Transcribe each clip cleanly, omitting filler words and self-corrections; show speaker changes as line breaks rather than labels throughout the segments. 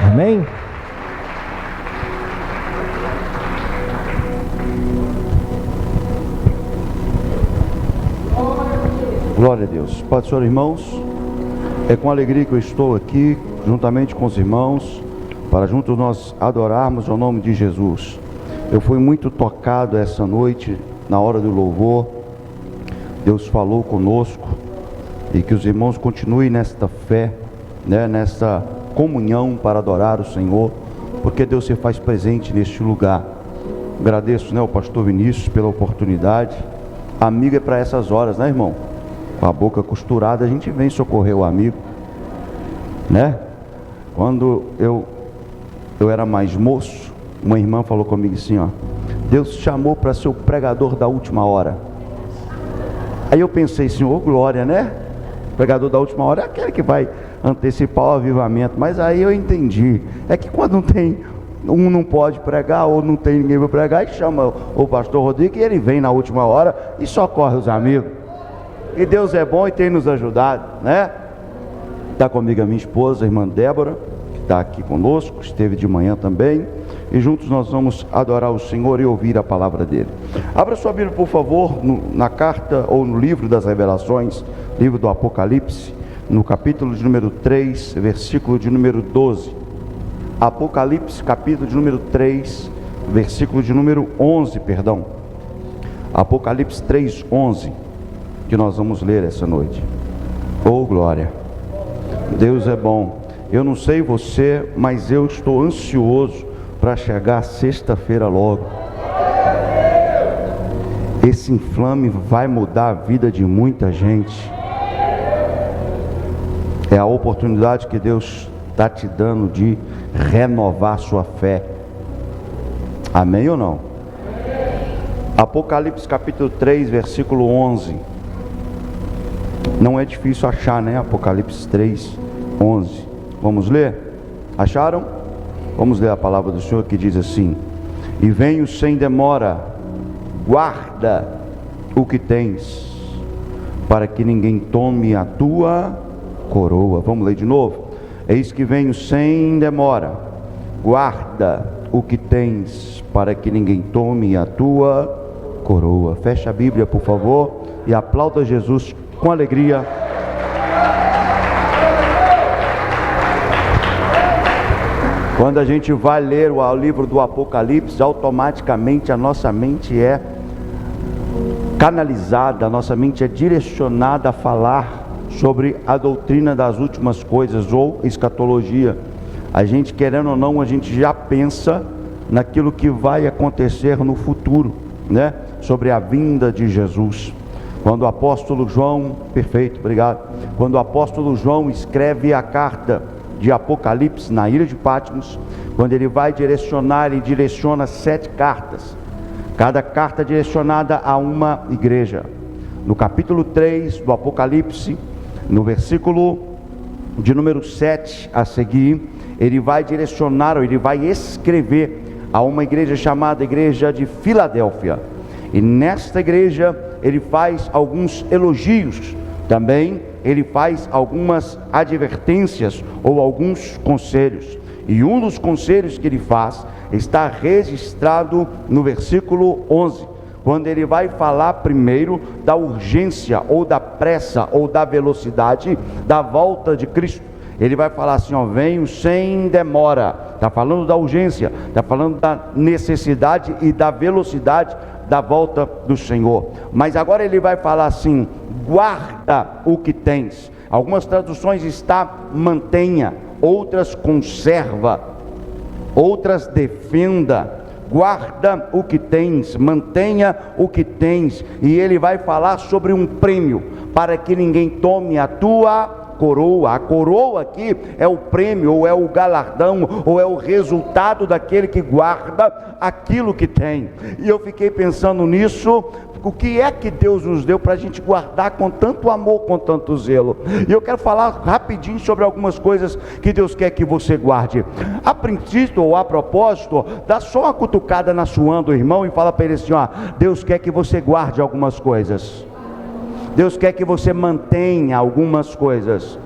Amém?
Glória a Deus. Pai do Senhor, irmãos, é com alegria que eu estou aqui, juntamente com os irmãos, para juntos nós adorarmos o nome de Jesus. Eu fui muito tocado essa noite, na hora do louvor. Deus falou conosco, e que os irmãos continuem nesta fé, nesta comunhão para adorar o Senhor, porque Deus se faz presente neste lugar. Agradeço, o pastor Vinícius pela oportunidade. Amigo é para essas horas, irmão? Com a boca costurada a gente vem socorrer o amigo, Quando eu era mais moço, uma irmã falou comigo assim, Deus te chamou para ser o pregador da última hora. Aí eu pensei, Senhor, glória, O pregador da última hora é aquele que vai antecipar o avivamento. Mas aí eu entendi, é que quando não tem, um não pode pregar, ou não tem ninguém para pregar, e chama o pastor Rodrigo, e ele vem na última hora e socorre os amigos. E Deus é bom e tem nos ajudado, Está comigo a minha esposa, a irmã Débora, que está aqui conosco, esteve de manhã também, e juntos nós vamos adorar o Senhor e ouvir a palavra dele. Abra sua Bíblia, por favor, na carta ou no livro das Revelações, livro do Apocalipse, no capítulo de número 3, versículo de número 12. Apocalipse, capítulo de número 3, versículo de número 11, perdão. Apocalipse 3, 11, que nós vamos ler essa noite. Oh, glória! Deus é bom. Eu não sei você, mas eu estou ansioso para chegar sexta-feira logo. Esse inflame vai mudar a vida de muita gente. É a oportunidade que Deus está te dando de renovar sua fé. Amém ou não? Apocalipse capítulo 3, versículo 11. Não é difícil achar, Apocalipse 3, 11. Vamos ler? Acharam? Vamos ler a palavra do Senhor, que diz assim: e venho sem demora, guarda o que tens, para que ninguém tome a tua coroa. Vamos ler de novo? Eis que venho sem demora, guarda o que tens, para que ninguém tome a tua coroa. Fecha a Bíblia, por favor, e aplauda Jesus com alegria. Quando a gente vai ler o livro do Apocalipse, automaticamente a nossa mente é canalizada, a nossa mente é direcionada a falar sobre a doutrina das últimas coisas, ou escatologia. A gente, querendo ou não, a gente já pensa naquilo que vai acontecer no futuro, sobre a vinda de Jesus. Quando o apóstolo João, perfeito, obrigado. Quando o apóstolo João escreve a carta de Apocalipse na ilha de Patmos, quando ele vai direcionar, ele direciona 7 cartas, cada carta direcionada a uma igreja. No capítulo 3 do Apocalipse, no versículo de número 7 a seguir, ele vai direcionar, ou ele vai escrever a uma igreja chamada Igreja de Filadélfia. E nesta igreja ele faz alguns elogios, também ele faz algumas advertências ou alguns conselhos. E um dos conselhos que ele faz está registrado no versículo 11, quando ele vai falar primeiro da urgência, ou da pressa, ou da velocidade da volta de Cristo. Ele vai falar assim, venho sem demora. Está falando da urgência, está falando da necessidade e da velocidade da volta do Senhor. Mas agora ele vai falar assim, guarda o que tens. Algumas traduções está mantenha, outras conserva, outras defenda. Guarda o que tens, mantenha o que tens. E ele vai falar sobre um prêmio, para que ninguém tome a tua coroa. A coroa aqui é o prêmio, ou é o galardão, ou é o resultado daquele que guarda aquilo que tem. E eu fiquei pensando nisso. O que é que Deus nos deu para a gente guardar com tanto amor, com tanto zelo? E eu quero falar rapidinho sobre algumas coisas que Deus quer que você guarde. A princípio, ou a propósito, dá só uma cutucada na suã do irmão e fala para ele assim, Deus quer que você guarde algumas coisas. Deus quer que você mantenha algumas coisas.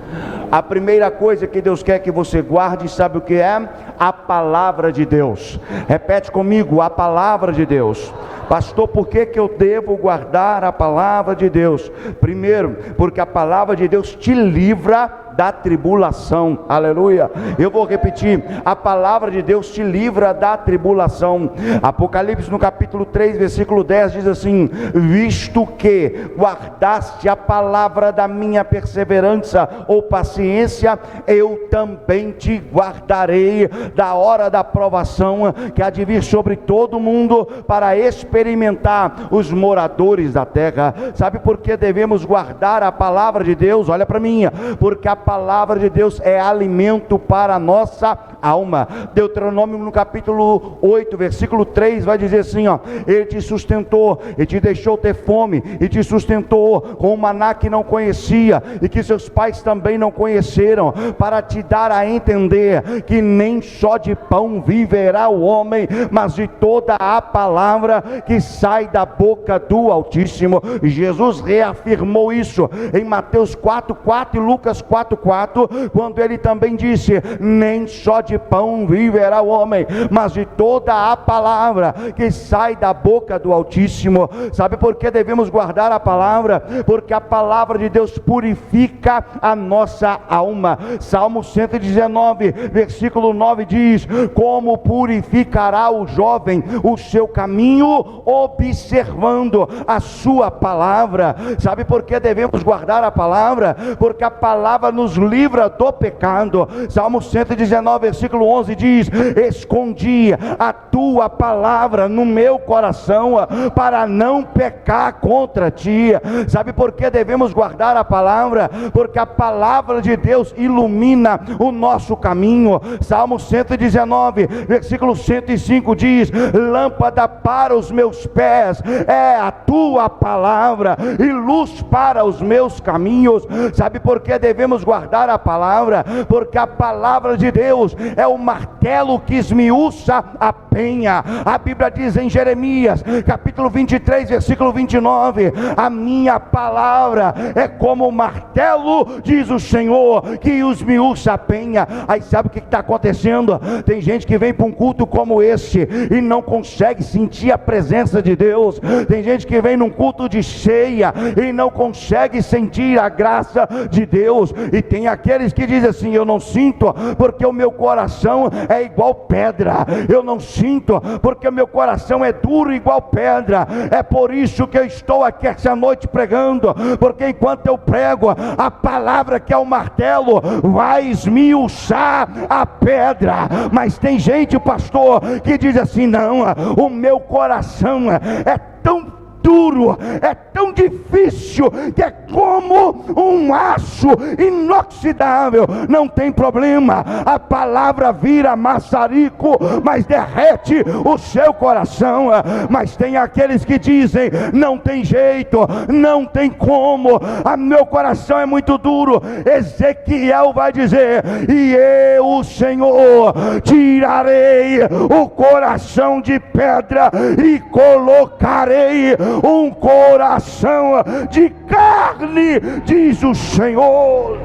A primeira coisa que Deus quer que você guarde, sabe o que é? A palavra de Deus. Repete comigo: a palavra de Deus. Pastor, por que eu devo guardar a palavra de Deus? Primeiro, porque a palavra de Deus te livra da tribulação. Aleluia. Eu vou repetir: a palavra de Deus te livra da tribulação. Apocalipse no capítulo 3 versículo 10 diz assim: visto que guardaste a palavra da minha perseverança ou paciência, eu também te guardarei da hora da provação que há de vir sobre todo mundo, para experimentar os moradores da terra. Sabe por que devemos guardar a palavra de Deus? Olha para mim: porque a palavra de Deus é alimento para a nossa alma. Deuteronômio no capítulo 8 versículo 3 vai dizer assim, ó: ele te sustentou e te deixou ter fome, e te sustentou com um maná que não conhecia e que seus pais também não conheceram, para te dar a entender que nem só de pão viverá o homem, mas de toda a palavra que sai da boca do Altíssimo. Jesus reafirmou isso em Mateus 4:4 e Lucas 4:4, quando ele também disse: nem só de pão viverá o homem, mas de toda a palavra que sai da boca do Altíssimo. Sabe por que devemos guardar a palavra? Porque a palavra de Deus purifica a nossa alma. Salmo 119 versículo 9 diz: como purificará o jovem o seu caminho, observando a sua palavra. Sabe por que devemos guardar a palavra? Porque a palavra nos livra do pecado. Salmo 119 versículo 11 diz: escondi a tua palavra no meu coração, para não pecar contra ti. Sabe por que devemos guardar a palavra? Porque a palavra de Deus ilumina o nosso caminho. Salmo 119 versículo 105 diz: lâmpada para os meus pés é a tua palavra, e luz para os meus caminhos. Sabe por que devemos guardar a palavra? Porque a palavra de Deus é o martelo que esmiuça a penha. A Bíblia diz em Jeremias capítulo 23 versículo 29: a minha palavra é como o martelo, diz o Senhor, que esmiuça a penha. Aí sabe o que está acontecendo? Tem gente que vem para um culto como esse e não consegue sentir a presença de Deus. Tem gente que vem num culto de ceia e não consegue sentir a graça de Deus. E tem aqueles que dizem assim: eu não sinto porque o meu coração é igual pedra. Eu não sinto porque o meu coração é duro igual pedra. É por isso que eu estou aqui essa noite pregando, porque enquanto eu prego, a palavra que é o martelo vai esmiuçar a pedra. Mas tem gente, pastor, que diz assim: não, o meu coração é tão duro, é tão difícil, que é como um aço inoxidável. Não tem problema, a palavra vira maçarico, mas derrete o seu coração. Mas tem aqueles que dizem: não tem jeito, não tem como, meu coração é muito duro. Ezequiel vai dizer: e eu, o Senhor, tirarei o coração de pedra e colocarei um coração de carne, diz o Senhor.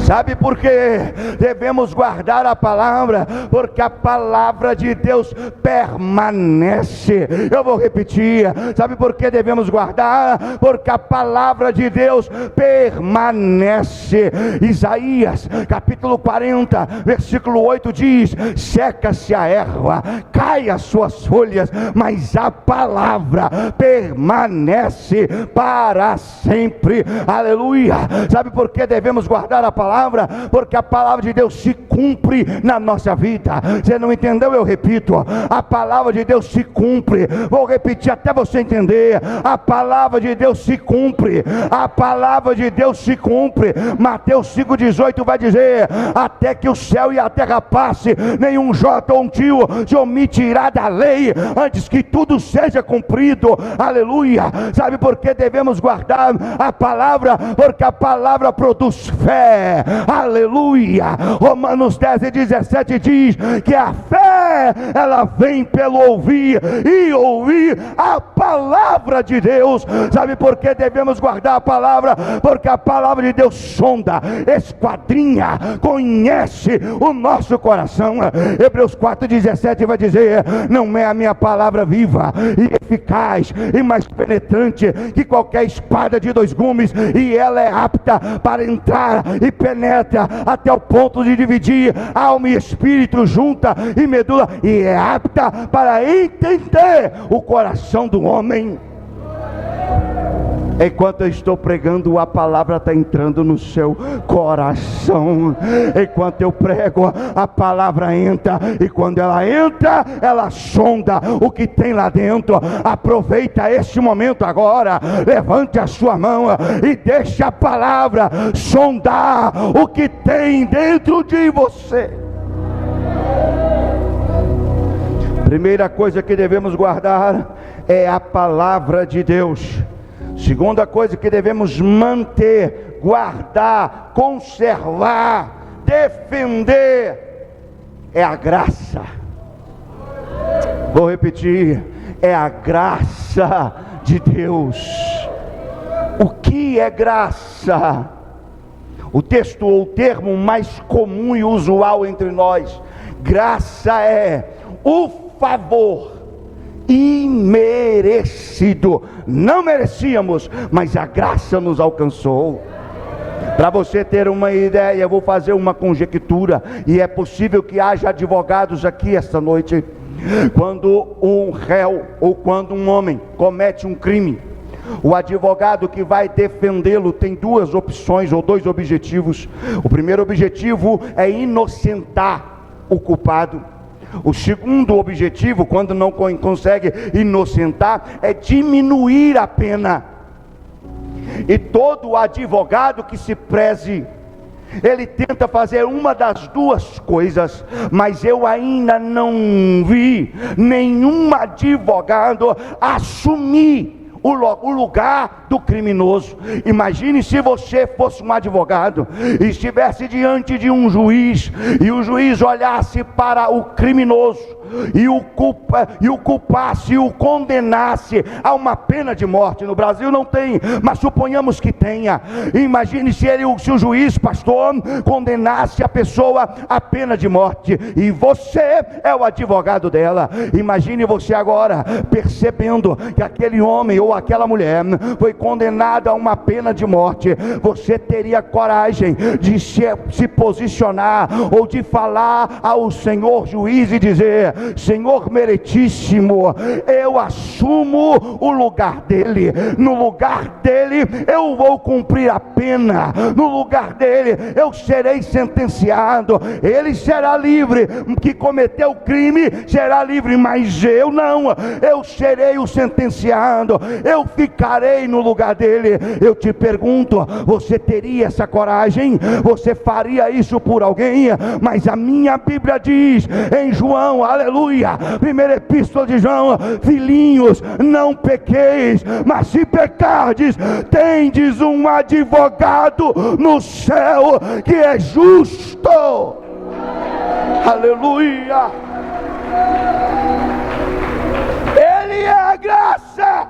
Sabe por que devemos guardar a palavra? Porque a palavra de Deus permanece. Eu vou repetir: sabe por que devemos guardar? Porque a palavra de Deus permanece. Isaías capítulo 40 versículo 8 diz: seca-se a erva, cai as suas folhas, mas a palavra permanece para sempre. Aleluia. Sabe por que devemos guardar a palavra? Porque a palavra de Deus se cumpre na nossa vida. Você não entendeu? Eu repito: a palavra de Deus se cumpre. Vou repetir até você entender: a palavra de Deus se cumpre. A palavra de Deus se cumpre. Mateus 5,18 vai dizer: até que o céu e a terra passe, nenhum jota ou um tio se omitirá da lei, antes que tudo seja cumprido. Aleluia. Sabe por que devemos guardar a palavra? Porque a palavra produz fé. Aleluia. Romanos 10:17 diz que a fé fé, ela vem pelo ouvir e ouvir a palavra de Deus. Sabe por que devemos guardar a palavra? Porque a palavra de Deus sonda, esquadrinha, conhece o nosso coração. Hebreus 4,17 vai dizer: não é a minha palavra viva e eficaz e mais penetrante que qualquer espada de 2 gumes, e ela é apta para entrar e penetra até o ponto de dividir alma e espírito, junta e medula, e é apta para entender o coração do homem. Enquanto eu estou pregando, a palavra está entrando no seu coração. Enquanto eu prego, a palavra entra, e quando ela entra, ela sonda o que tem lá dentro. Aproveita este momento agora, levante a sua mão e deixe a palavra sondar o que tem dentro de você. Primeira coisa que devemos guardar é a palavra de Deus. Segunda coisa que devemos manter, guardar, conservar, defender é a graça. Vou repetir: é a graça de Deus. O que é graça? O texto ou o termo mais comum e usual entre nós: graça é o favor imerecido. Não merecíamos, mas a graça nos alcançou. Para você ter uma ideia, eu vou fazer uma conjectura, e é possível que haja advogados aqui esta noite. Quando um réu ou quando um homem comete um crime, o advogado que vai defendê-lo tem 2 opções ou 2 objetivos. O primeiro objetivo é inocentar o culpado. O segundo objetivo, quando não consegue inocentar, é diminuir a pena. E todo advogado que se preze, ele tenta fazer uma das 2 coisas, mas eu ainda não vi nenhum advogado assumir o lugar do criminoso. Imagine se você fosse um advogado e estivesse diante de um juiz, e o juiz olhasse para o criminoso e o culpasse e o condenasse a uma pena de morte. No Brasil não tem, mas suponhamos que tenha. Imagine se o juiz, pastor, condenasse a pessoa à pena de morte, e você é o advogado dela. Imagine você agora percebendo que aquele homem ou aquela mulher foi condenada a uma pena de morte. Você teria coragem de se posicionar ou de falar ao Senhor juiz e dizer: Senhor meritíssimo, eu assumo o lugar dele, no lugar dele eu vou cumprir a pena, no lugar dele eu serei sentenciado, ele será livre, que cometeu o crime será livre, mas eu não, eu serei o sentenciado, eu ficarei no lugar dele. Eu te pergunto, você teria essa coragem? Você faria isso por alguém? Mas a minha Bíblia diz em João, aleluia, primeira epístola de João: filhinhos, não pequeis, mas se pecardes, tendes um advogado no céu, que é justo. Aleluia. Ele é a graça.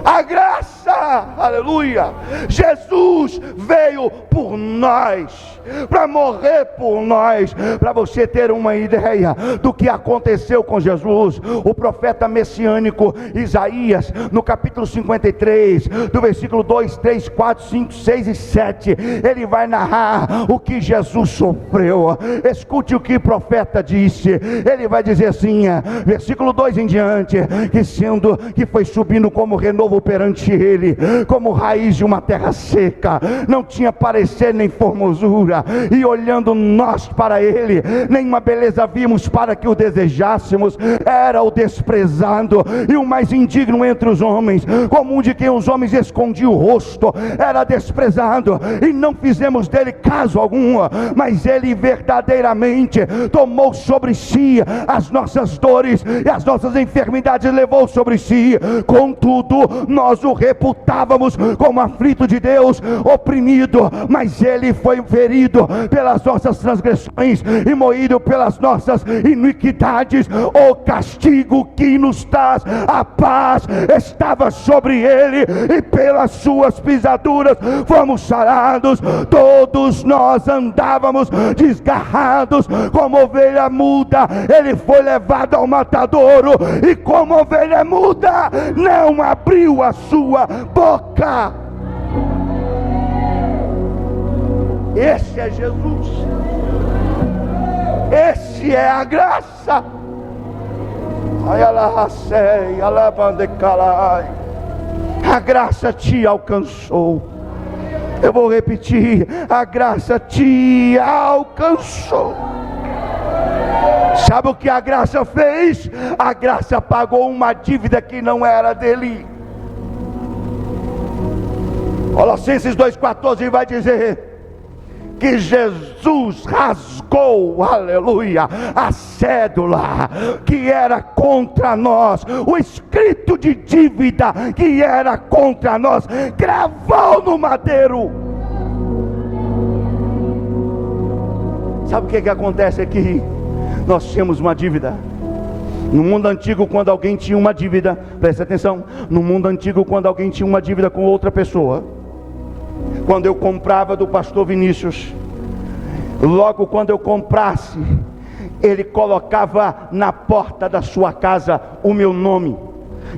A graça, aleluia. Jesus veio por nós, para morrer por nós. Para você ter uma ideia do que aconteceu com Jesus, o profeta messiânico Isaías, no capítulo 53, do versículo 2, 3, 4, 5, 6 e 7, ele vai narrar o que Jesus sofreu. Escute o que o profeta disse. Ele vai dizer assim, versículo 2 em diante: que sendo que foi subindo como renovo perante ele, como raiz de uma terra seca, não tinha parecer nem formosura, e olhando nós para ele, nenhuma beleza vimos para que o desejássemos. Era o desprezado e o mais indigno entre os homens, como um de quem os homens escondiam o rosto. Era desprezado e não fizemos dele caso algum, mas ele verdadeiramente tomou sobre si as nossas dores e as nossas enfermidades levou sobre si. Contudo, nós o reputamos reputávamos como aflito de Deus, oprimido, mas ele foi ferido pelas nossas transgressões e moído pelas nossas iniquidades. O castigo que nos traz a paz estava sobre ele, e pelas suas pisaduras fomos sarados. Todos nós andávamos desgarrados como ovelha muda, ele foi levado ao matadouro, e como ovelha muda não abriu a sua boca. Esse é Jesus, esse é a graça. A graça te alcançou. Eu vou repetir: a graça te alcançou. Sabe o que a graça fez? A graça pagou uma dívida que não era dele. Colossenses 2,14 vai dizer que Jesus rasgou, aleluia, a cédula que era contra nós, o escrito de dívida que era contra nós, gravou no madeiro. Sabe o que acontece aqui? Nós tínhamos uma dívida. No mundo antigo, quando alguém tinha uma dívida, presta atenção, no mundo antigo, quando alguém tinha uma dívida com outra pessoa, quando eu comprava do pastor Vinícius, logo quando eu comprasse, ele colocava na porta da sua casa o meu nome,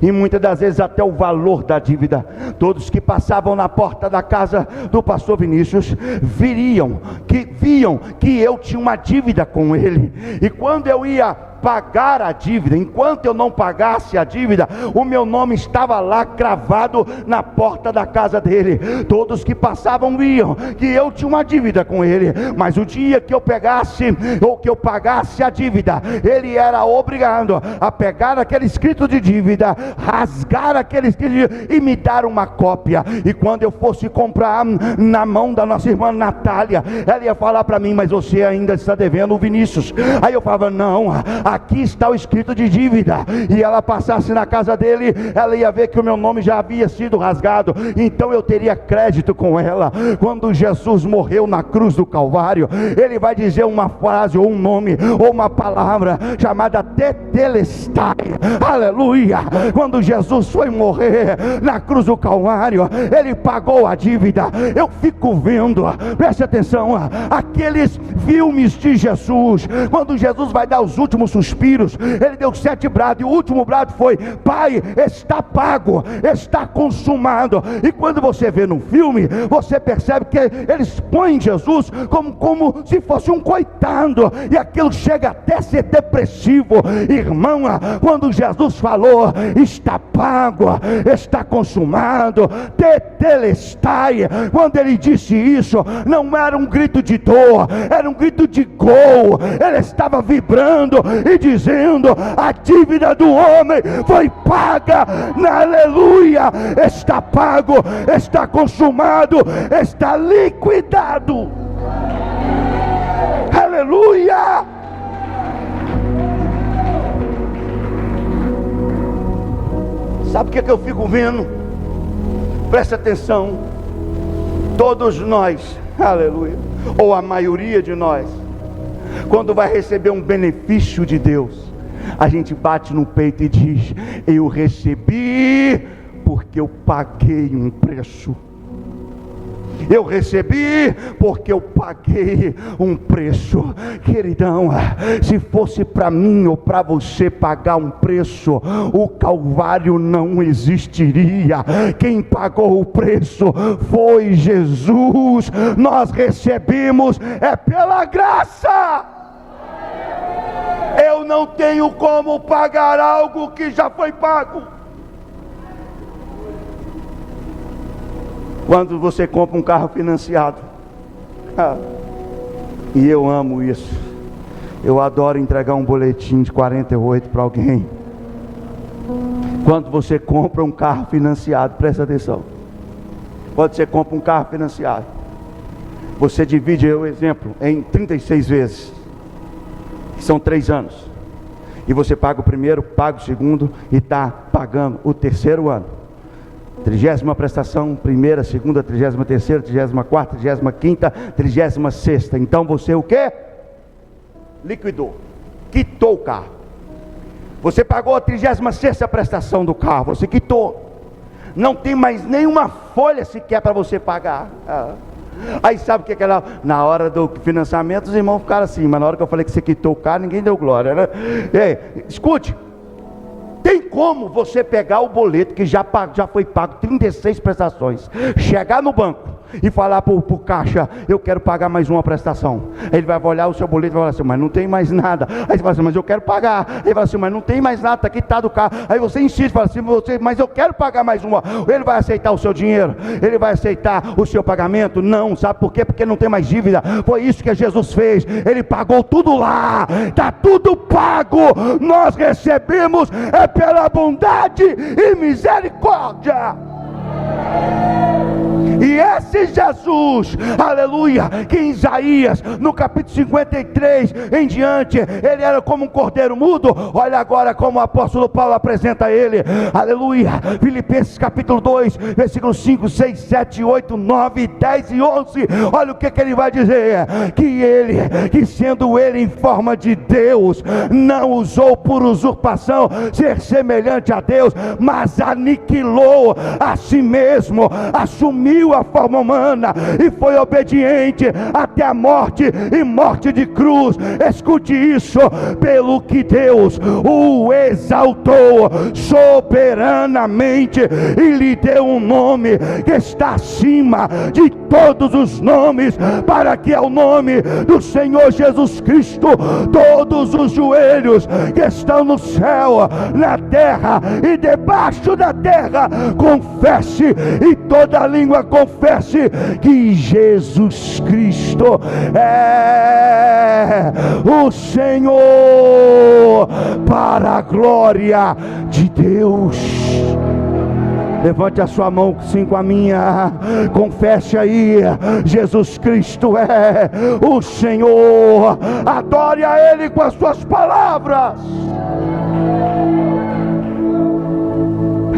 e muitas das vezes até o valor da dívida. Todos que passavam na porta da casa do pastor Vinícius viam que eu tinha uma dívida com ele, e quando eu ia pagar a dívida, enquanto eu não pagasse a dívida, o meu nome estava lá cravado na porta da casa dele. Todos que passavam viam que eu tinha uma dívida com ele, mas o dia que eu pegasse ou que eu pagasse a dívida, ele era obrigado a pegar aquele escrito de dívida, rasgar aquele escrito de dívida e me dar uma cópia. E quando eu fosse comprar na mão da nossa irmã Natália, ela ia falar para mim: mas você ainda está devendo o Vinícius. Aí eu falava: não, aqui está o escrito de dívida. E ela passasse na casa dele, ela ia ver que o meu nome já havia sido rasgado, então eu teria crédito com ela. Quando Jesus morreu na cruz do Calvário, ele vai dizer uma frase, ou um nome, ou uma palavra chamada tetelestai, aleluia. Quando Jesus foi morrer na cruz do Calvário, ele pagou a dívida. Eu fico vendo, preste atenção, aqueles filmes de Jesus, quando Jesus vai dar os últimos suspiros, ele deu 7 brados, e o último brado foi: Pai, está pago, está consumado. E quando você vê no filme, você percebe que eles põem Jesus como se fosse um coitado, e aquilo chega até a ser depressivo. Irmão, quando Jesus falou: está pago, está consumado, tetelestai, quando ele disse isso, não era um grito de dor, era um grito de gol. Ele estava vibrando e dizendo: a dívida do homem foi paga, aleluia, está pago, está consumado, está liquidado, aleluia. Sabe o que eu fico vendo? Presta atenção, todos nós, aleluia, ou a maioria de nós, quando vai receber um benefício de Deus, a gente bate no peito e diz: eu recebi porque eu paguei um preço. Eu recebi porque eu paguei um preço. Queridão, se fosse para mim ou para você pagar um preço, o Calvário não existiria. Quem pagou o preço foi Jesus. Nós recebemos pela graça. Eu não tenho como pagar algo que já foi pago. Quando você compra um carro financiado, e eu amo isso, eu adoro entregar um boletim de 48 para alguém. Quando você compra um carro financiado, presta atenção, quando você compra um carro financiado, você divide o exemplo em 36 vezes, que são 3 anos, e você paga o primeiro, paga o segundo, e está pagando o terceiro ano. 30ª prestação, 1ª, 2ª, 33ª, 34ª, 35ª, 36ª. Então você o quê? Liquidou, quitou o carro. Você pagou a 36ª prestação do carro, você quitou. Não tem mais nenhuma folha sequer para você pagar. Aí sabe o que é aquela? Na hora do financiamento os irmãos ficaram assim, mas na hora que eu falei que você quitou o carro, ninguém deu glória, né? Escute, tem como você pegar o boleto que já foi pago 36 prestações, chegar no banco e falar para o caixa: eu quero pagar mais uma prestação. Ele vai olhar o seu boleto e vai falar assim: mas não tem mais nada. Aí você fala assim: mas eu quero pagar. Ele fala assim: mas não tem mais nada, está quitado o carro. Aí você insiste, fala assim: mas eu quero pagar mais uma. Ele vai aceitar o seu dinheiro? Ele vai aceitar o seu pagamento? Não. Sabe por quê? Porque não tem mais dívida. Foi isso que Jesus fez. Ele pagou tudo lá, está tudo pago. Nós recebemos pela bondade e misericórdia. E esse Jesus, aleluia, que em Isaías, no capítulo 53 em diante, ele era como um cordeiro mudo. Olha agora como o apóstolo Paulo apresenta ele, aleluia. Filipenses capítulo 2, versículos 5, 6, 7, 8, 9, 10 e 11. Olha o que ele vai dizer: que ele, que sendo ele em forma de Deus, não usou por usurpação ser semelhante a Deus, mas aniquilou a si mesmo, assumiu a forma humana e foi obediente até a morte, e morte de cruz. Escute isso: pelo que Deus o exaltou soberanamente e lhe deu um nome que está acima de todos os nomes, para que ao nome do Senhor Jesus Cristo todos os joelhos que estão no céu, na terra e debaixo da terra confesse, e toda língua confesse que Jesus Cristo é o Senhor, para a glória de Deus. Levante a sua mão assim com a minha, confesse aí: Jesus Cristo é o Senhor. Adore a Ele com as suas palavras.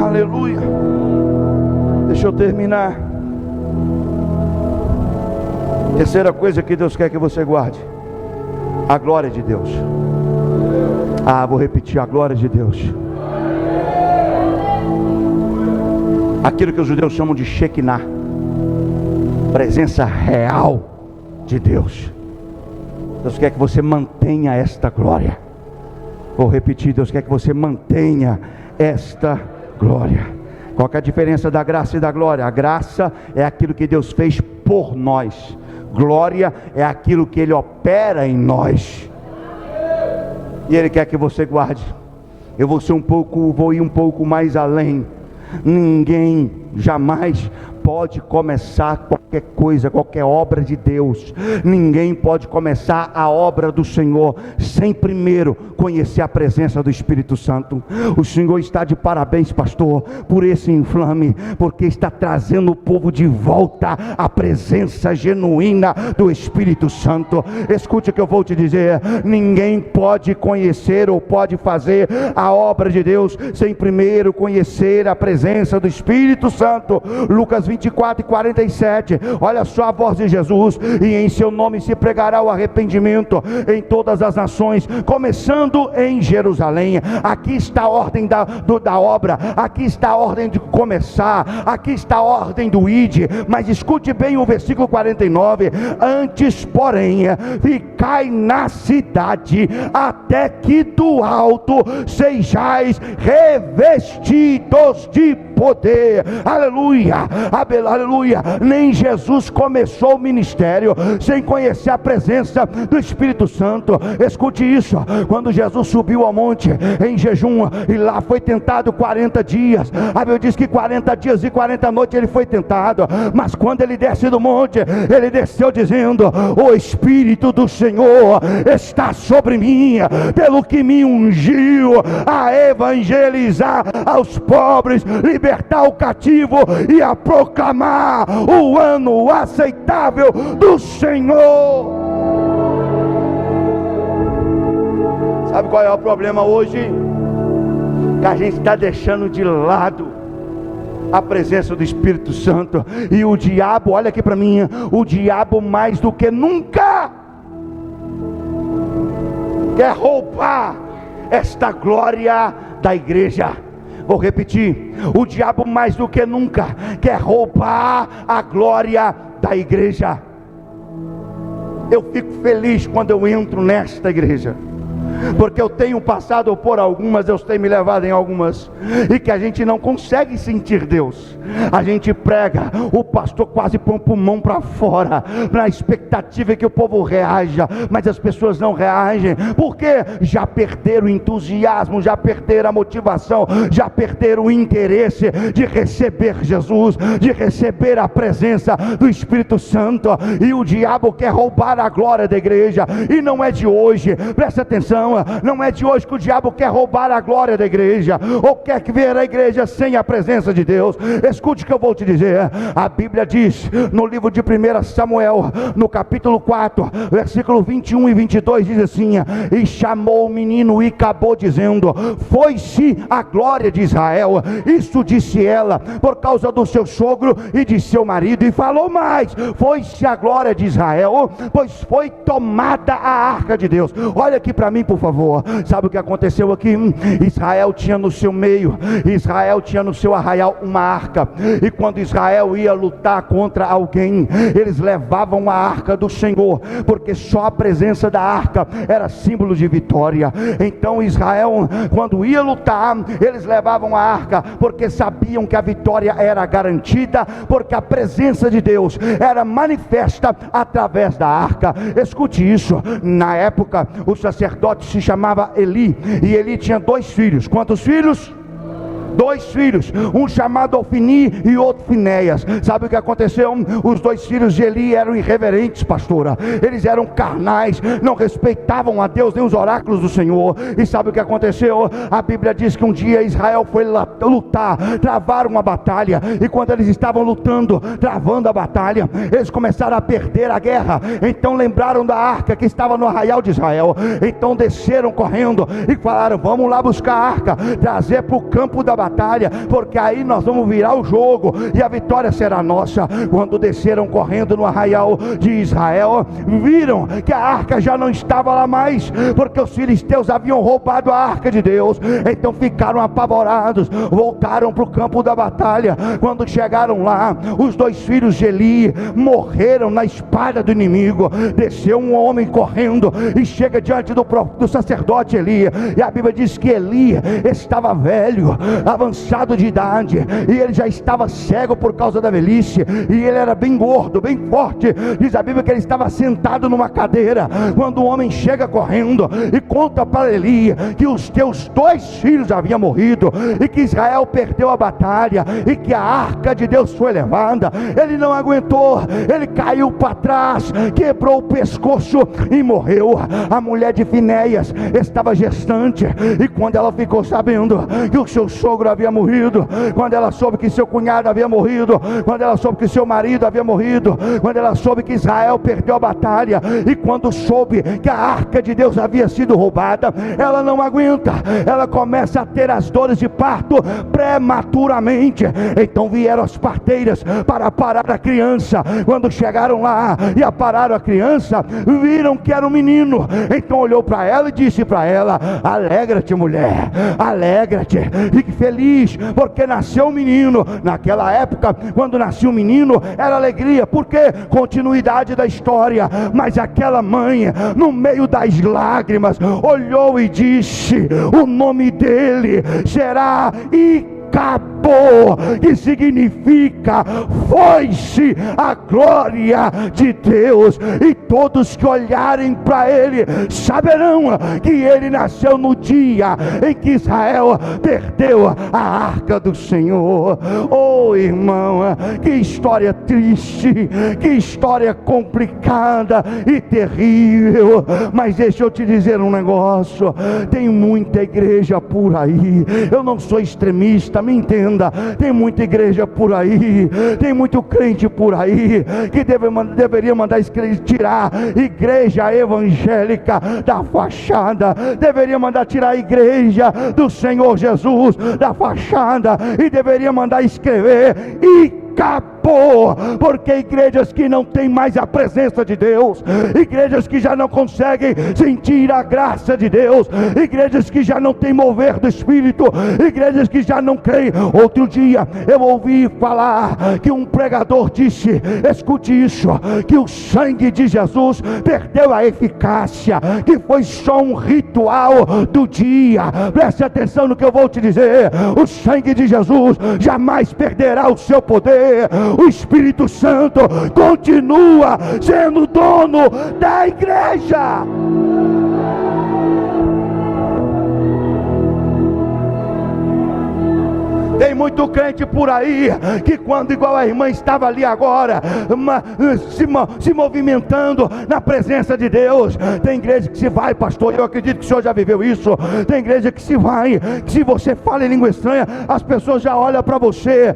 Aleluia. Deixa eu terminar. Terceira coisa que Deus quer que você guarde: a glória de Deus. Vou repetir: a glória de Deus. Aquilo que os judeus chamam de Shekinah, presença real de Deus. Deus quer que você mantenha esta glória. Vou repetir: Deus quer que você mantenha esta glória. Qual que é a diferença da graça e da glória? A graça é aquilo que Deus fez por nós. Glória é aquilo que Ele opera em nós. E Ele quer que você guarde. Eu vou ir um pouco mais além. Ninguém jamais pode começar qualquer coisa, qualquer obra de Deus. Ninguém pode começar a obra do Senhor sem primeiro conhecer a presença do Espírito Santo. O Senhor está de parabéns, pastor, por esse inflame, porque está trazendo o povo de volta à presença genuína do Espírito Santo. Escute o que eu vou te dizer: ninguém pode conhecer ou pode fazer a obra de Deus sem primeiro conhecer a presença do Espírito Santo. Lucas 24 e 47, olha só a voz de Jesus: e em seu nome se pregará o arrependimento em todas as nações, começando em Jerusalém. Aqui está a ordem da obra, aqui está a ordem de começar, aqui está a ordem do ide. Mas escute bem o versículo 49: antes porém ficai na cidade, até que do alto sejais revestidos de poder. Aleluia, aleluia. Nem Jesus começou o ministério sem conhecer a presença do Espírito Santo. Escute isso: quando Jesus subiu ao monte em jejum, e lá foi tentado 40 dias, a Bíblia diz que 40 dias e 40 noites ele foi tentado. Mas quando ele desce do monte, ele desceu dizendo: o Espírito do Senhor está sobre mim, pelo que me ungiu a evangelizar aos pobres, libertar o cativo e a proclamar o ano aceitável do Senhor. Sabe qual é o problema hoje? Que a gente está deixando de lado a presença do Espírito Santo. E o diabo, olha aqui para mim, o diabo mais do que nunca quer roubar esta glória da igreja. Vou repetir, o diabo mais do que nunca quer roubar a glória da igreja. Eu fico feliz quando eu entro nesta igreja, porque eu tenho passado por algumas, Deus tem me levado em algumas, e que a gente não consegue sentir Deus. A gente prega, o pastor quase põe o pulmão para fora, na expectativa que o povo reaja, mas as pessoas não reagem, porque já perderam o entusiasmo, já perderam a motivação, já perderam o interesse de receber Jesus, de receber a presença do Espírito Santo. E o diabo quer roubar a glória da igreja, e não é de hoje, presta atenção, não é de hoje que o diabo quer roubar a glória da igreja, ou quer ver a igreja sem a presença de Deus. Escute o que eu vou te dizer. A Bíblia diz no livro de 1 Samuel, no capítulo 4, versículo 21 e 22, diz assim: e chamou o menino e acabou dizendo: foi-se a glória de Israel. Isso disse ela por causa do seu sogro e de seu marido. E falou mais: foi-se a glória de Israel, pois foi tomada a arca de Deus. Olha aqui para mim, por favor. Sabe o que aconteceu aqui? Israel tinha no seu meio, Israel tinha no seu arraial uma arca, e quando Israel ia lutar contra alguém, eles levavam a arca do Senhor, porque só a presença da arca era símbolo de vitória. Então Israel, quando ia lutar, eles levavam a arca, porque sabiam que a vitória era garantida, porque a presença de Deus era manifesta através da arca. Escute isso. Na época, o sacerdote se chamava Eli, e Eli tinha 2 filhos. Quantos filhos? 2 filhos, um chamado Ofni e outro Finéias. Sabe o que aconteceu? Os 2 filhos de Eli eram irreverentes, pastora. Eles eram carnais, não respeitavam a Deus nem os oráculos do Senhor. E sabe o que aconteceu? A Bíblia diz que um dia Israel foi lutar, travar uma batalha, e quando eles estavam lutando, travando a batalha, eles começaram a perder a guerra. Então lembraram da arca que estava no arraial de Israel. Então desceram correndo e falaram: vamos lá buscar a arca, trazer para o campo da batalha, porque aí nós vamos virar o jogo e a vitória será nossa. Quando desceram correndo no arraial de Israel, viram que a arca já não estava lá mais, porque os filisteus haviam roubado a arca de Deus. Então ficaram apavorados, voltaram para o campo da batalha. Quando chegaram lá, os 2 filhos de Eli morreram na espada do inimigo. Desceu um homem correndo e chega diante do sacerdote Eli, e a Bíblia diz que Eli estava velho, avançado de idade, e ele já estava cego por causa da velhice, e ele era bem gordo, bem forte. Diz a Bíblia que ele estava sentado numa cadeira, quando o homem chega correndo e conta para Eli que os teus 2 filhos haviam morrido, e que Israel perdeu a batalha, e que a arca de Deus foi levada. Ele não aguentou, ele caiu para trás, quebrou o pescoço e morreu. A mulher de Finéias estava gestante, e quando ela ficou sabendo que o seu sogro havia morrido, quando ela soube que seu cunhado havia morrido, quando ela soube que seu marido havia morrido, quando ela soube que Israel perdeu a batalha, e quando soube que a arca de Deus havia sido roubada, ela não aguenta, ela começa a ter as dores de parto prematuramente. Então vieram as parteiras para parar a criança. Quando chegaram lá e apararam a criança, viram que era um menino. Então olhou para ela e disse para ela: alegra-te, mulher, alegra-te, fique feliz, porque nasceu um menino. Naquela época, quando nascia um menino, era alegria, porque continuidade da história. Mas aquela mãe, no meio das lágrimas, olhou e disse: o nome dele será Icabô, que significa foi-se a glória de Deus, e todos que olharem para ele saberão que ele nasceu no dia em que Israel perdeu a arca do Senhor. Oh, irmão, que história triste, que história complicada e terrível. Mas deixa eu te dizer um negócio: tem muita igreja por aí. Eu não sou extremista, ouça, me entenda. Tem muita igreja por aí, tem muito crente por aí que deveria mandar tirar igreja evangélica da fachada, deveria mandar tirar a igreja do Senhor Jesus da fachada, e deveria mandar escrever e acabou, porque igrejas que não têm mais a presença de Deus, igrejas que já não conseguem sentir a graça de Deus, igrejas que já não têm mover do Espírito, igrejas que já não creem. Outro dia eu ouvi falar que um pregador disse, escute isso, que o sangue de Jesus perdeu a eficácia, que foi só um ritual do dia. Preste atenção no que eu vou te dizer: o sangue de Jesus jamais perderá o seu poder. O Espírito Santo continua sendo dono da igreja. Tem muito crente por aí que, quando igual a irmã estava ali agora, se movimentando na presença de Deus, tem igreja que se vai, pastor, eu acredito que o senhor já viveu isso. Tem igreja que se vai, que se você fala em língua estranha, as pessoas já olham para você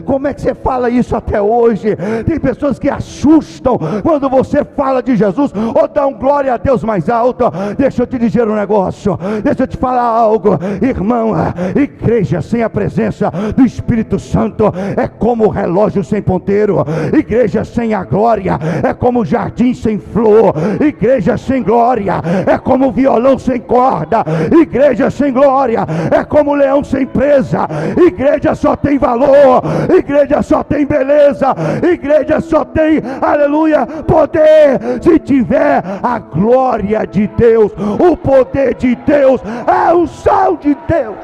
como é que você fala isso até hoje? Tem pessoas que assustam quando você fala de Jesus, ou dão glória a Deus mais alto. Deixa eu te dizer um negócio, deixa eu te falar algo, irmão. Igreja sem a presença do Espírito Santo é como relógio sem ponteiro. Igreja sem a glória é como jardim sem flor. Igreja sem glória é como violão sem corda. Igreja sem glória é como leão sem presa. Igreja só tem valor, igreja só tem beleza, igreja só tem, aleluia, poder se tiver a glória de Deus. O poder de Deus é o sal de Deus.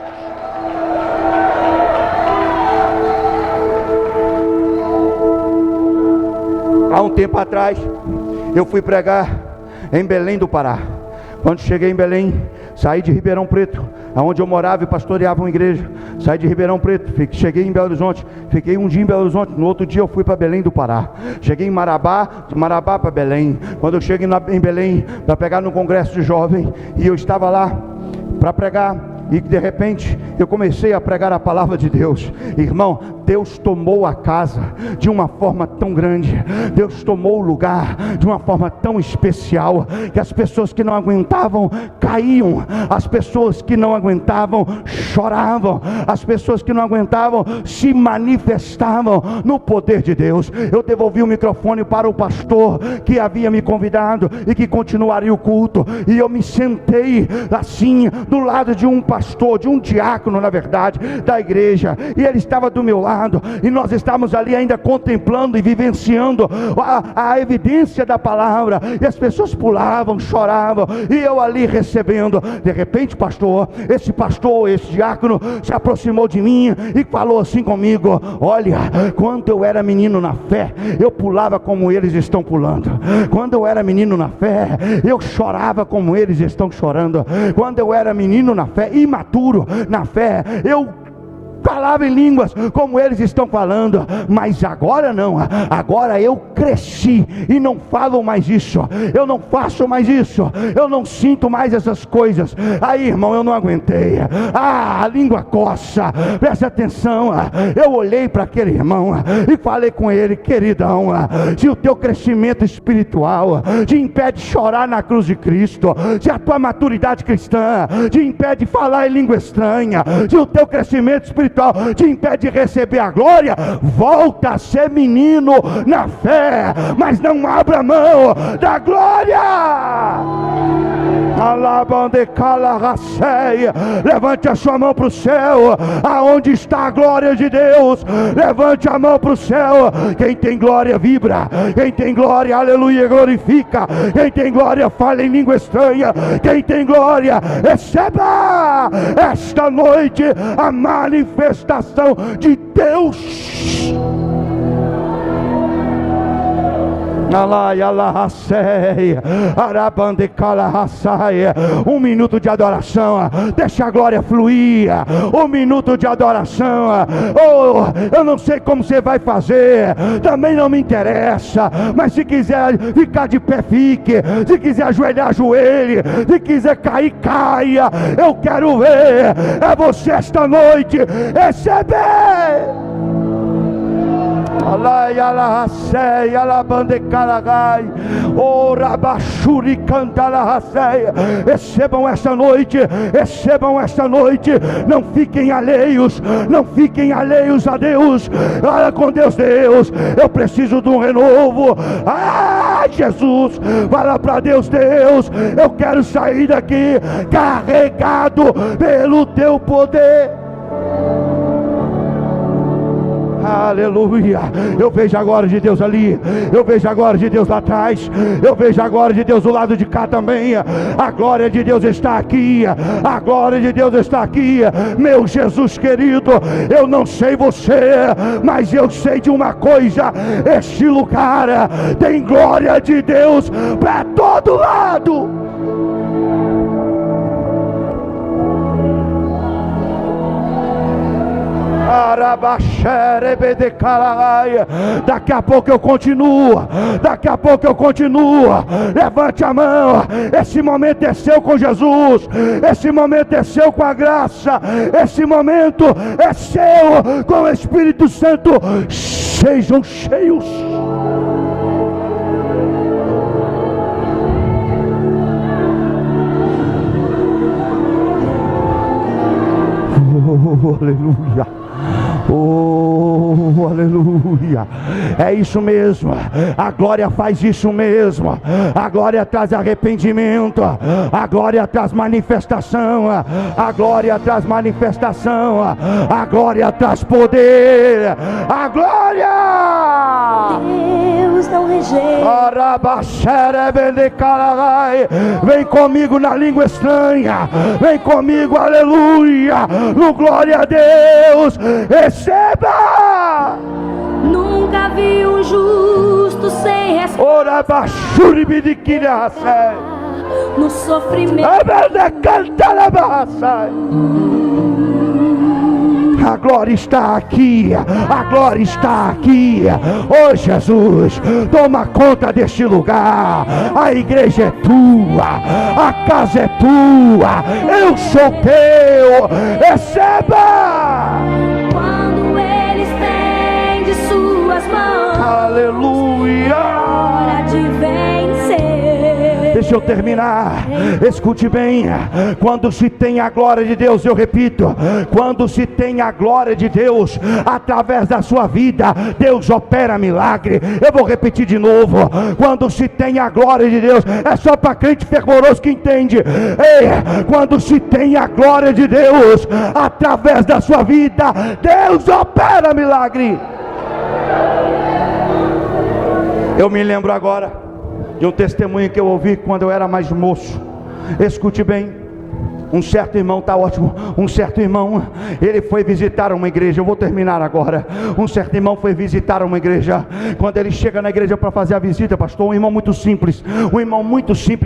Há um tempo atrás, eu fui pregar em Belém do Pará. Quando cheguei em Belém, saí de Ribeirão Preto, aonde eu morava e pastoreava uma igreja. Saí de Ribeirão Preto, cheguei em Belo Horizonte, fiquei um dia em Belo Horizonte, no outro dia eu fui para Belém do Pará. Cheguei em Marabá, de Marabá para Belém. Quando eu cheguei em Belém, para pegar no congresso de jovem, e eu estava lá para pregar, e de repente eu comecei a pregar a palavra de Deus. Irmão, Deus tomou a casa de uma forma tão grande, Deus tomou o lugar de uma forma tão especial, que as pessoas que não aguentavam caíam, as pessoas que não aguentavam choravam, as pessoas que não aguentavam se manifestavam no poder de Deus. Eu devolvi o microfone para o pastor que havia me convidado e que continuaria o culto, e eu me sentei assim do lado de um pastor, de um diácono na verdade, da igreja, e ele estava do meu lado, e nós estávamos ali ainda contemplando e vivenciando a evidência da palavra, e as pessoas pulavam, choravam, e eu ali recebendo. De repente, esse diácono se aproximou de mim e falou assim comigo: olha, quando eu era menino na fé, eu pulava como eles estão pulando. Quando eu era menino na fé, eu chorava como eles estão chorando. Quando eu era menino na fé, imaturo na fé, eu falava em línguas como eles estão falando, mas agora não, agora eu cresci e não falo mais isso, eu não faço mais isso, eu não sinto mais essas coisas. Aí, irmão, eu não aguentei, a língua coça. Preste atenção, eu olhei para aquele irmão e falei com ele: queridão, se o teu crescimento espiritual te impede de chorar na cruz de Cristo, se a tua maturidade cristã te impede de falar em língua estranha, se o teu crescimento espiritual te impede de receber a glória, volta a ser menino na fé, mas não abra mão da glória. Levante a sua mão para o céu, aonde está a glória de Deus. Levante a mão para o céu. Quem tem glória vibra, quem tem glória, aleluia, glorifica. Quem tem glória fala em língua estranha. Quem tem glória receba esta noite a manifestação de Deus. Um minuto de adoração, deixa a glória fluir. Um minuto de adoração. Oh, eu não sei como você vai fazer, também não me interessa, mas se quiser ficar de pé, fique. Se quiser ajoelhar, ajoelhe. Se quiser cair, caia. Eu quero ver é você esta noite receber. Recebam esta noite, recebam esta noite. Não fiquem alheios, não fiquem alheios a Deus. Olha com Deus, Deus, eu preciso de um renovo. Jesus, fala para Deus, Deus, eu quero sair daqui carregado pelo teu poder. Aleluia. Eu vejo a glória de Deus ali, eu vejo a glória de Deus lá atrás, eu vejo a glória de Deus do lado de cá também. A glória de Deus está aqui, a glória de Deus está aqui. Meu Jesus querido, eu não sei você, mas eu sei de uma coisa: este lugar tem glória de Deus para todo lado. Daqui a pouco eu continuo, daqui a pouco eu continuo. Levante a mão. Esse momento é seu com Jesus, esse momento é seu com a graça, esse momento é seu com o Espírito Santo. Sejam cheios. Aleluia. Oh, aleluia. É isso mesmo. A glória faz isso mesmo. A glória traz arrependimento. A glória traz manifestação. A glória traz manifestação. A glória traz poder. A glória.
Deus não rejeita.
Vem comigo na língua estranha. Vem comigo, aleluia. No glória a Deus. Receba!
Nunca vi um justo sem resposta.
Ora bachuri bidiquira.
No sofrimento.
A glória está aqui, a glória está aqui. Oh Jesus, toma conta deste lugar. A igreja é tua, a casa é tua, eu sou teu. Receba!
Quando Ele estende suas mãos,
Aleluia!
hora de vencer.
Deixa eu terminar, escute bem. Quando se tem a glória de Deus, eu repito, quando se tem a glória de Deus através da sua vida, Deus opera milagre. Eu vou repetir de novo: quando se tem a glória de Deus, é só para crente fervoroso que entende. Ei, quando se tem a glória de Deus através da sua vida, Deus opera milagre. Eu me lembro agora de um testemunho que eu ouvi quando eu era mais moço. Escute bem. Um certo irmão, está ótimo. Um certo irmão, ele foi visitar uma igreja. Eu vou terminar agora. Um certo irmão foi visitar uma igreja. Quando ele chega na igreja para fazer a visita, pastor, um irmão muito simples,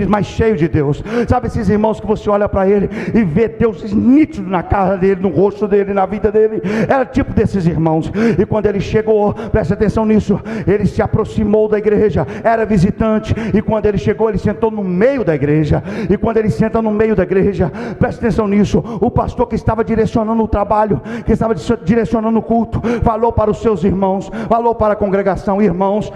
mas cheio de Deus. Sabe esses irmãos que você olha para ele e vê Deus nítido na cara dele, no rosto dele, na vida dele? Era tipo desses irmãos. E quando ele chegou, presta atenção nisso, ele se aproximou da igreja, era visitante. E quando ele chegou, ele sentou no meio da igreja. E quando ele senta no meio da igreja, presta atenção nisso, o pastor que estava direcionando o trabalho, que estava direcionando o culto, falou para os seus irmãos, falou para a congregação: irmãos,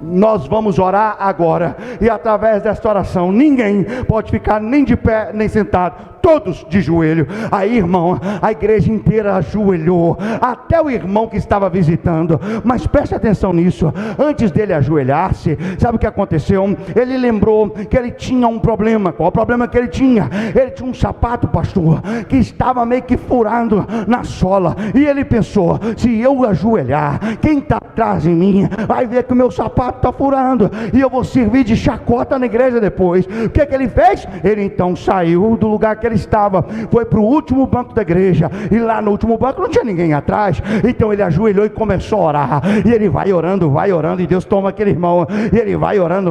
nós vamos orar agora, e através desta oração, ninguém pode ficar nem de pé, nem sentado, todos de joelho. Aí, irmão, a igreja inteira ajoelhou, até o irmão que estava visitando. Mas preste atenção nisso, antes dele ajoelhar-se, sabe o que aconteceu? Ele lembrou que ele tinha um problema. Qual o problema que ele tinha? Ele tinha um sapato, pastor, que estava meio que furando na sola, e ele pensou: se eu ajoelhar, quem está atrás de mim vai ver que o meu sapato está furando, e eu vou servir de chacota na igreja depois. O que ele fez? Ele então saiu do lugar que ele estava, foi para o último banco da igreja, e lá no último banco não tinha ninguém atrás, então ele ajoelhou e começou a orar, e ele vai orando, e Deus toma aquele irmão, e ele vai orando,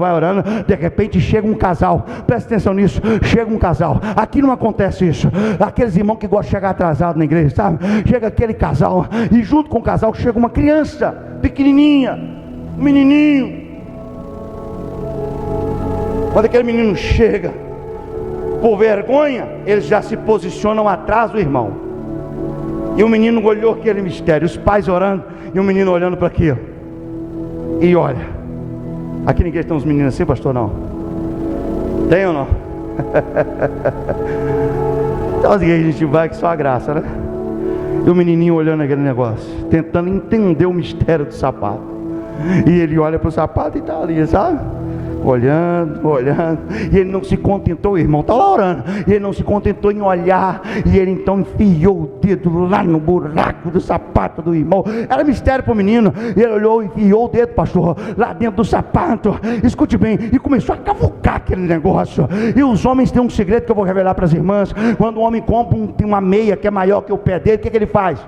de repente chega um casal, presta atenção nisso, chega um casal, aqui não acontece isso, aqueles irmãos que gostam de chegar atrasado na igreja, sabe, chega aquele casal, e junto com o casal chega uma criança, pequenininha, um menininho. Quando aquele menino chega, por vergonha, eles já se posicionam atrás do irmão. E o menino olhou aquele mistério, os pais orando, e o menino olhando para aquilo. E olha, aqui ninguém tem uns meninos assim, pastor, não? Tem ou não? Então assim, a gente vai que só a graça, né? E o menininho olhando aquele negócio, tentando entender o mistério do sapato. E ele olha para o sapato e está ali, sabe? Olhando, e ele não se contentou, o irmão está lá orando, e ele não se contentou em olhar, e ele então enfiou o dedo lá no buraco do sapato do irmão. Era mistério para o menino, e ele olhou e enfiou o dedo, pastor, lá dentro do sapato, escute bem, e começou a cavucar aquele negócio. E os homens têm um segredo que eu vou revelar para as irmãs. Quando o homem compra uma meia que é maior que o pé dele, o que ele faz?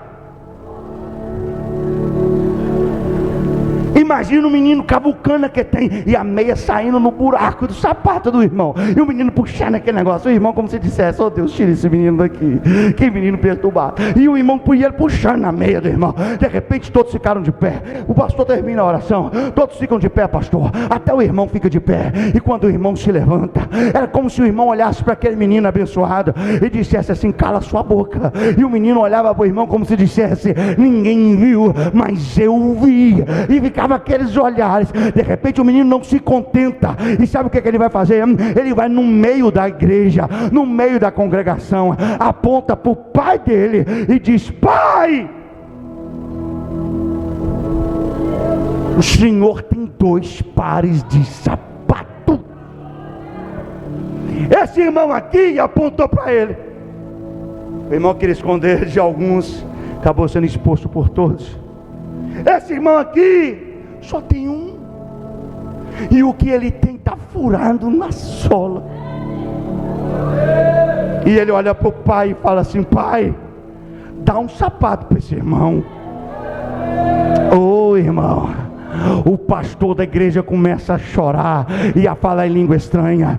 Imagina o menino cavucando que tem, e a meia saindo no buraco do sapato do irmão, e o menino puxando aquele negócio, o irmão como se dissesse: oh Deus, tira esse menino daqui, que menino perturbado. E o irmão puxando a meia do irmão. De repente todos ficaram de pé, o pastor termina a oração, todos ficam de pé, pastor, até o irmão fica de pé. E quando o irmão se levanta, era como se o irmão olhasse para aquele menino abençoado e dissesse assim: cala sua boca. E o menino olhava para o irmão como se dissesse: ninguém viu, mas eu vi. E ficava aqueles olhares. De repente o menino não se contenta, e sabe o que ele vai fazer? Ele vai no meio da igreja, no meio da congregação, aponta para o pai dele e diz: pai, o senhor tem 2 pares de sapato. Esse irmão aqui apontou para ele. O irmão queria esconder de alguns, acabou sendo exposto por todos. Esse irmão aqui só tem um, e o que ele tem está furado na sola. E ele olha para o pai e fala assim: pai, dá um sapato para esse irmão. Ô irmão, o pastor da igreja começa a chorar e a falar em língua estranha.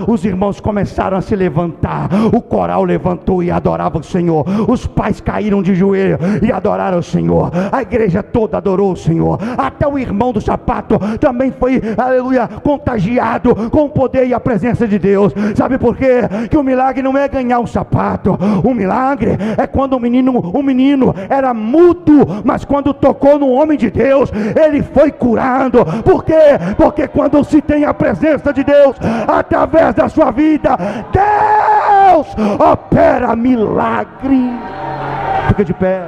Os irmãos começaram a se levantar, o coral levantou e adorava o Senhor, os pais caíram de joelho e adoraram o Senhor, a igreja toda adorou o Senhor, até o irmão do sapato também foi, aleluia, contagiado com o poder e a presença de Deus. Sabe por quê? Que o milagre não é ganhar um sapato, o milagre é quando o menino era mudo, mas quando tocou no homem de Deus, ele foi curado. Por quê? Porque quando se tem a presença de Deus através da sua vida, Deus opera milagre. Fica de pé.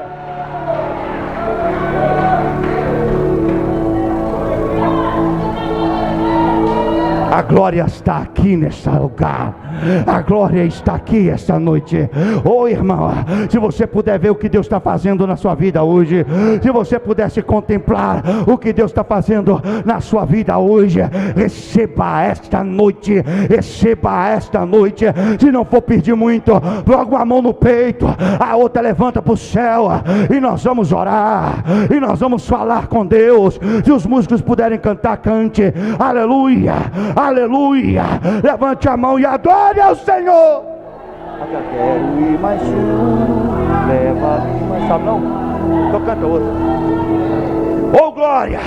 A glória está aqui nesse lugar. A glória está aqui esta noite. Oh irmão, se você puder ver o que Deus está fazendo na sua vida hoje, se você pudesse contemplar o que Deus está fazendo na sua vida hoje, receba esta noite, receba esta noite. Se não for pedir muito, joga uma mão no peito, a outra levanta para o céu, e nós vamos orar, e nós vamos falar com Deus. Se os músicos puderem cantar, cante. Aleluia, aleluia. Levante a mão e adore ao Senhor. Eu quero ir mais fundo, leva-me mais, sabe não? Então canta outra. Oh glória.